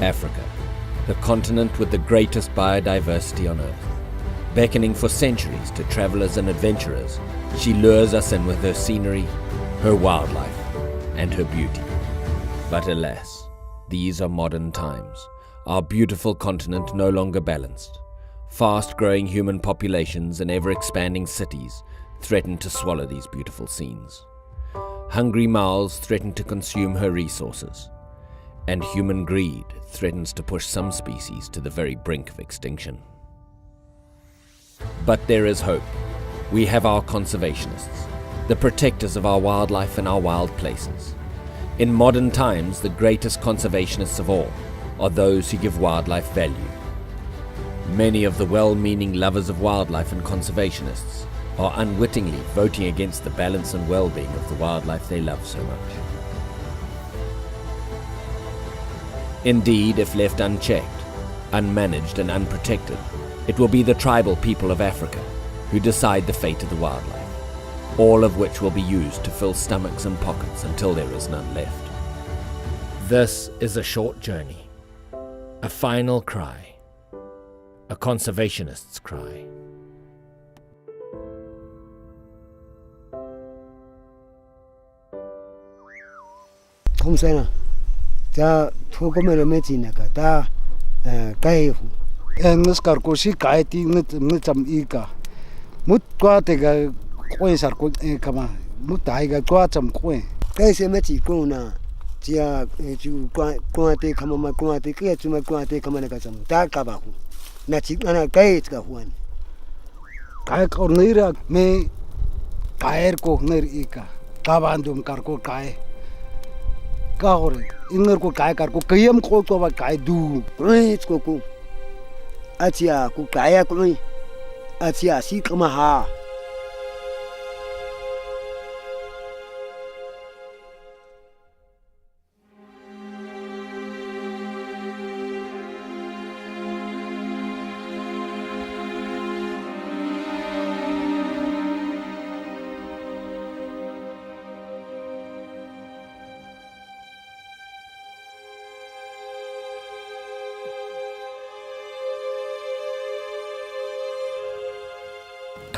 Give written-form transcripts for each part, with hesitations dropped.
Africa, the continent with the greatest biodiversity on Earth. Beckoning for centuries to travelers and adventurers, she lures us in with her scenery, her wildlife, and her beauty. But alas, these are modern times. Our beautiful continent no longer balanced. Fast-growing human populations and ever-expanding cities threaten to swallow these beautiful scenes. Hungry mouths threaten to consume her resources, and human greed threatens to push some species to the very brink of extinction. But there is hope. We have our conservationists, the protectors of our wildlife and our wild places. In modern times, the greatest conservationists of all are those who give wildlife value. Many of the well-meaning lovers of wildlife and conservationists are unwittingly voting against the balance and well-being of the wildlife they love so much. Indeed, if left unchecked, unmanaged and unprotected, it will be the tribal people of Africa who decide the fate of the wildlife, all of which will be used to fill stomachs and pockets until there is none left. This is a short journey, a final cry, a conservationist's cry. Kumsena ta thukomelo metina ka ta kai ngiskar ko si kai ti ngitsam ika mut kwate ga koisar ko kama mutai ga kwatsam ko kai se meti kuna tia ju kwate kama ma kwate ke tu ma kwate kama na kasam ta ka ba ku na chi na kai ka huan kai ko nira me kair ko nir ika ka bandum kar ko kai Kahore, inger ko kai kar ko kayam ko to ba kai du. Ko atia ku kaya ko atia si kama ha.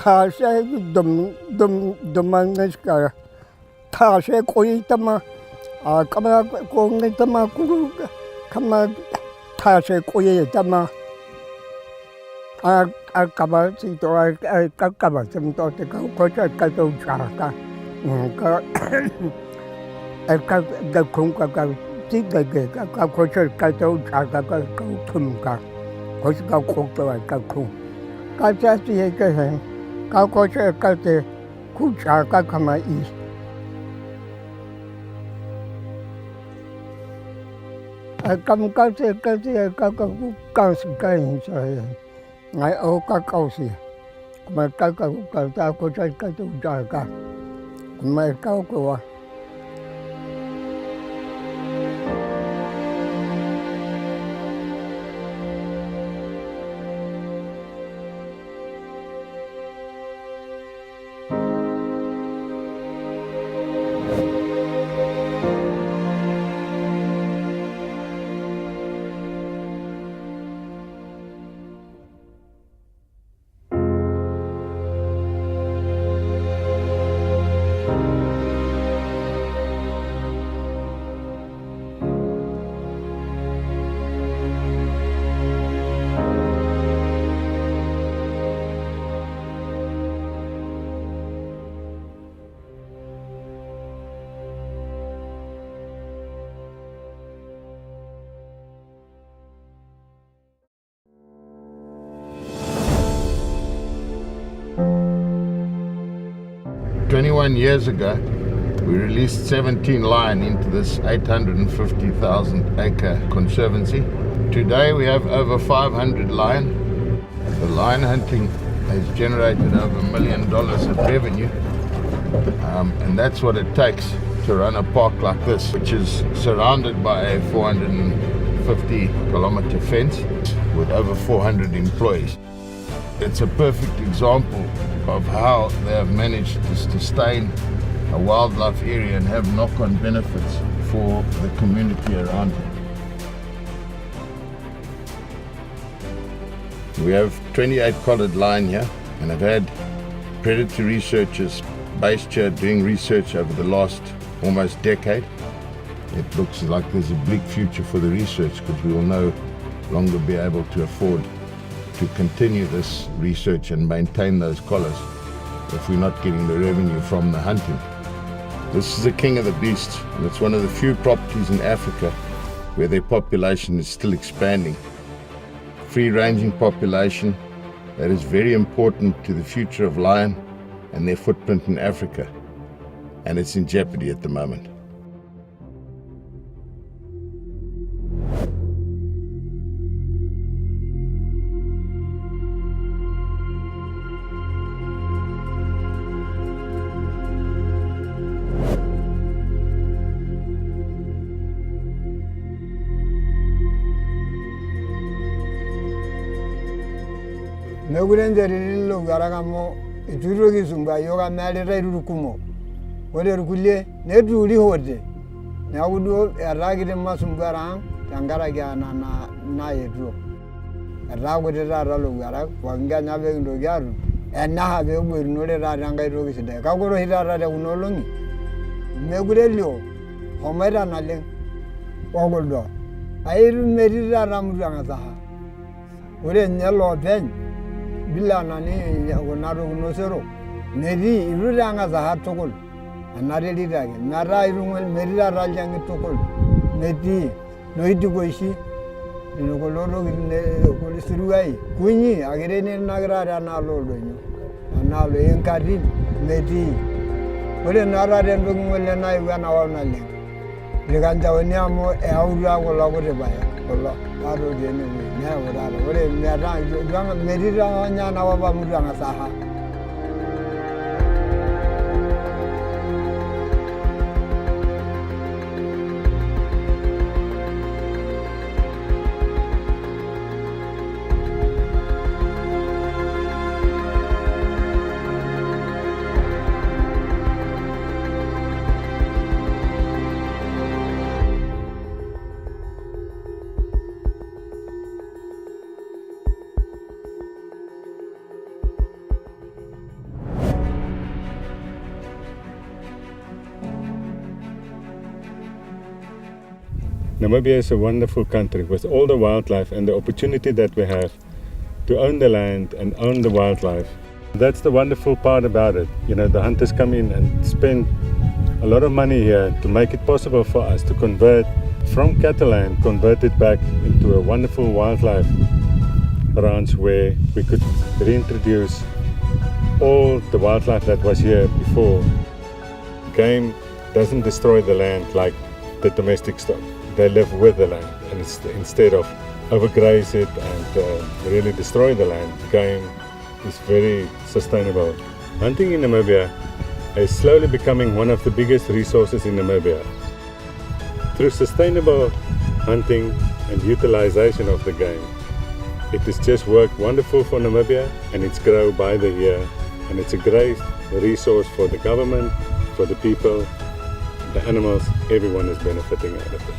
Thase dum mangaska thase koi tama kama ko ngai tama ku kama thase koi tama kama si to kama sim to te ko ka to cha ka ga khung ka si ga ko ka to cha ka thum ka ko ka to ka khung ka cha si ka hai ka ko ka te ku cha ka kama I kam ka te ka ku ka si ka hin sa ngai o ka si ma ka ta ko cha ka tu cha ka ma ka ko Years ago, we released 17 lion into this 850,000 acre conservancy. Today we have over 500 lion. The lion hunting has generated over $1 million of revenue, and that's what it takes to run a park like this, which is surrounded by a 450-kilometer fence with over 400 employees. It's a perfect example of how they have managed to sustain a wildlife area and have knock-on benefits for the community around it. We have 28 collared lion here, and I've had predator researchers based here doing research over the last almost decade. It looks like there's a bleak future for the research because we will no longer be able to afford to continue this research and maintain those collars if we're not getting the revenue from the hunting. This is the king of the beasts, and it's one of the few properties in Africa where their population is still expanding. Free-ranging population that is very important to the future of lion and their footprint in Africa, and it's in jeopardy at the moment. Megulenjeri garagamo iturogi sumba yoga mali rukumo wode rukulie ne duli hode na wudo eragide masumbarang tangara gana na yedo eragode ralo gara wanga nyabe ndo garu enna habe ubir nore ranga rogi side kagoro hirara de unolongi megulelio homera nale ogoldo airu merira ramuranga saha ore nyalo ben bila nani wonaro nosero meri iruranga za hatokol anare dirage nara irungol merira raljangi tokol meti noidi goishi dinogoloro gine kolisirugai kunyi agere ne nagrara na lolo nyo analo enkadi meti ore nara rendo ngole na iwana wana le reganja woni amo e aura gola gore baya gola aro dene ne ora ore mera janga merira nyana waba mudanga saha. Namibia is a wonderful country with all the wildlife and the opportunity that we have to own the land and own the wildlife. That's the wonderful part about it. You know, the hunters come in and spend a lot of money here to make it possible for us to convert from cattle land, convert it back into a wonderful wildlife ranch where we could reintroduce all the wildlife that was here before. Game doesn't destroy the land like the domestic stock. They live with the land, and instead of overgraze it and really destroy the land, game is very sustainable. Hunting in Namibia is slowly becoming one of the biggest resources in Namibia. Through sustainable hunting and utilization of the game, it has just worked wonderful for Namibia, and it's grown by the year, and it's a great resource for the government, for the people, the animals. Everyone is benefiting out of it.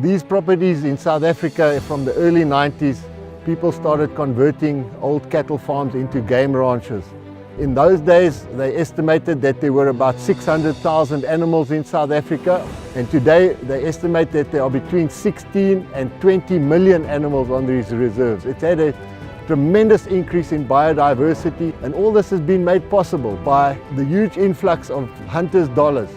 These properties in South Africa from the early 90s, people started converting old cattle farms into game ranches. In those days, they estimated that there were about 600,000 animals in South Africa, and today they estimate that there are between 16 and 20 million animals on these reserves. It's had a tremendous increase in biodiversity, and all this has been made possible by the huge influx of hunters' dollars.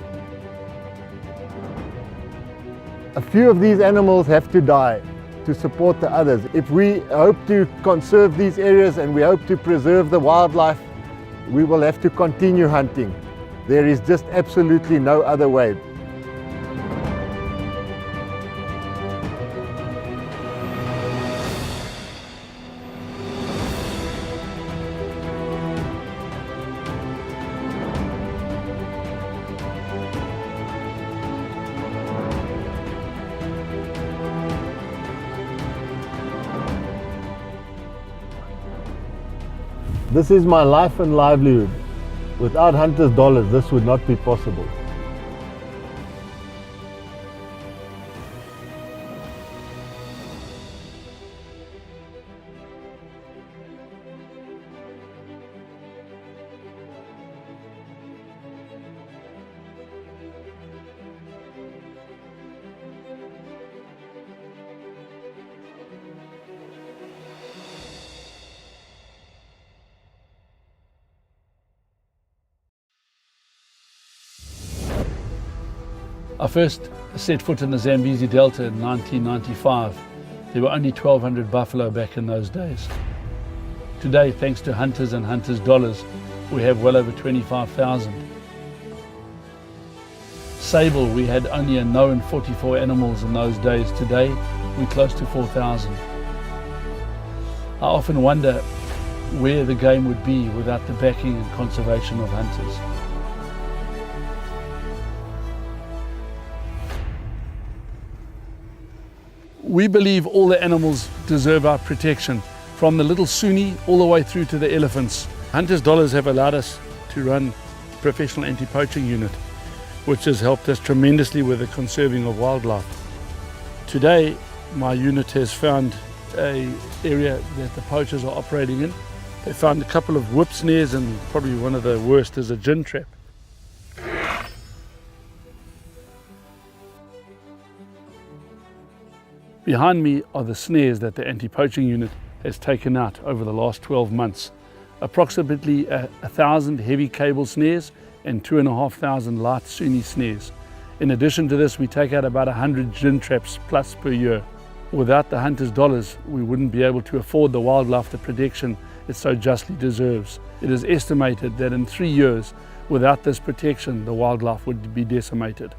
A few of these animals have to die. to support the others. If we hope to conserve these areas and we hope to preserve the wildlife, we will have to continue hunting. There is just absolutely no other way. This is my life and livelihood. Without hunters' dollars, this would not be possible. I first set foot in the Zambezi Delta in 1995. There were only 1,200 buffalo back in those days. Today, thanks to hunters and hunters' dollars, we have well over 25,000. Sable, we had only a known 44 animals in those days. Today, we're close to 4,000. I often wonder where the game would be without the backing and conservation of hunters. We believe all the animals deserve our protection, from the little Sunni all the way through to the elephants. Hunters' dollars have allowed us to run a professional anti-poaching unit, which has helped us tremendously with the conserving of wildlife. Today, my unit has found an area that the poachers are operating in. They found a couple of whip snares, and probably one of the worst is a gin trap. Behind me are the snares that the anti-poaching unit has taken out over the last 12 months. Approximately 1,000 heavy cable snares and 2,500 light Sunni snares. In addition to this, we take out about 100 gin traps plus per year. Without the hunters' dollars, we wouldn't be able to afford the wildlife the protection it so justly deserves. It is estimated that in 3 years, without this protection, the wildlife would be decimated.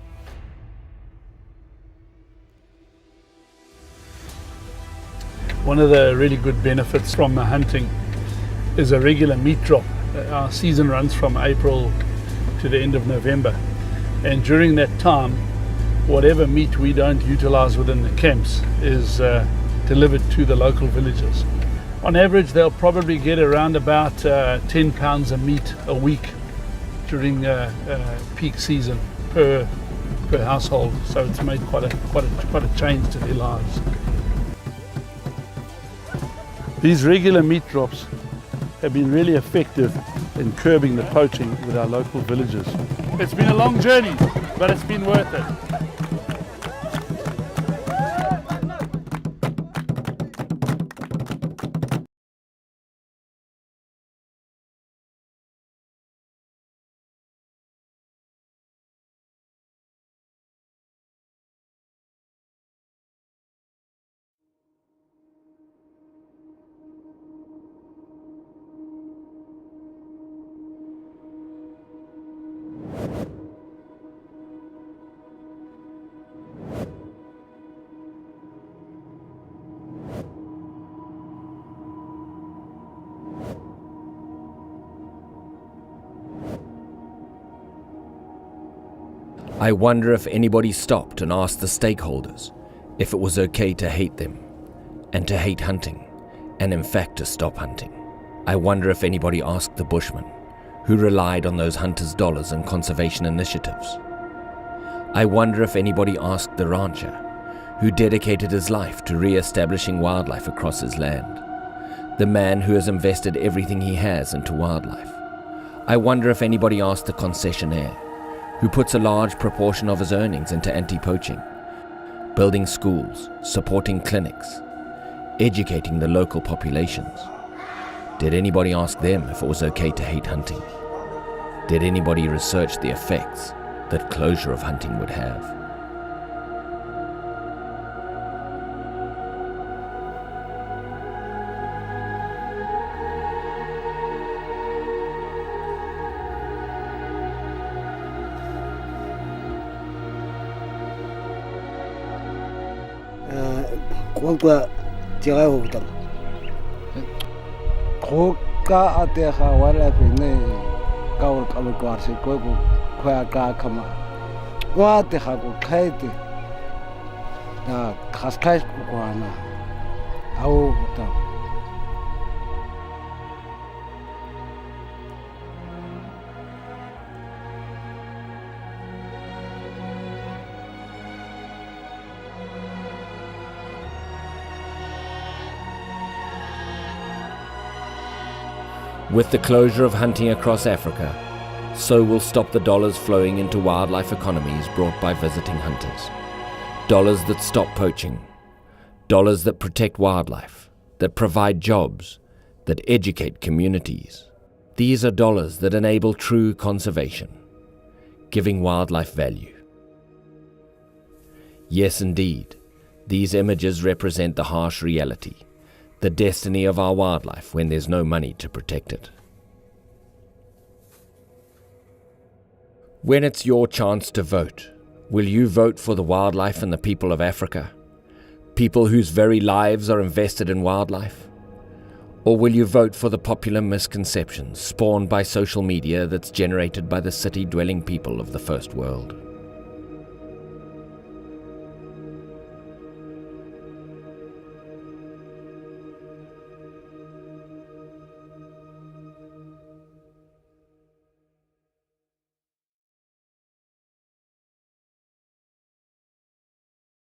One of the really good benefits from the hunting is a regular meat drop. Our season runs from April to the end of November, and during that time, whatever meat we don't utilize within the camps is delivered to the local villagers. On average, they'll probably get around about 10 pounds of meat a week during peak season per household, so it's made quite a change to their lives. These regular meat drops have been really effective in curbing the poaching with our local villagers. It's been a long journey, but it's been worth it. I wonder if anybody stopped and asked the stakeholders if it was okay to hate them, and to hate hunting, and in fact to stop hunting. I wonder if anybody asked the bushmen, who relied on those hunters' dollars and conservation initiatives. I wonder if anybody asked the rancher, who dedicated his life to re-establishing wildlife across his land, the man who has invested everything he has into wildlife. I wonder if anybody asked the concessionaire, who puts a large proportion of his earnings into anti-poaching, building schools, supporting clinics, educating the local populations. Did anybody ask them if it was okay to hate hunting? Did anybody research the effects that closure of hunting would have? kwa tira ho tam go ka atega wildlife ne ka o ka lokwa se ko khoya ka kama wa atega go khaite da khaskhas ko kwana au ta With the closure of hunting across Africa, so will stop the dollars flowing into wildlife economies brought by visiting hunters. Dollars that stop poaching. Dollars that protect wildlife, that provide jobs, that educate communities. These are dollars that enable true conservation, giving wildlife value. Yes, indeed, these images represent the harsh reality, the destiny of our wildlife when there's no money to protect it. When it's your chance to vote, will you vote for the wildlife and the people of Africa? People whose very lives are invested in wildlife? Or will you vote for the popular misconceptions spawned by social media that's generated by the city-dwelling people of the First World?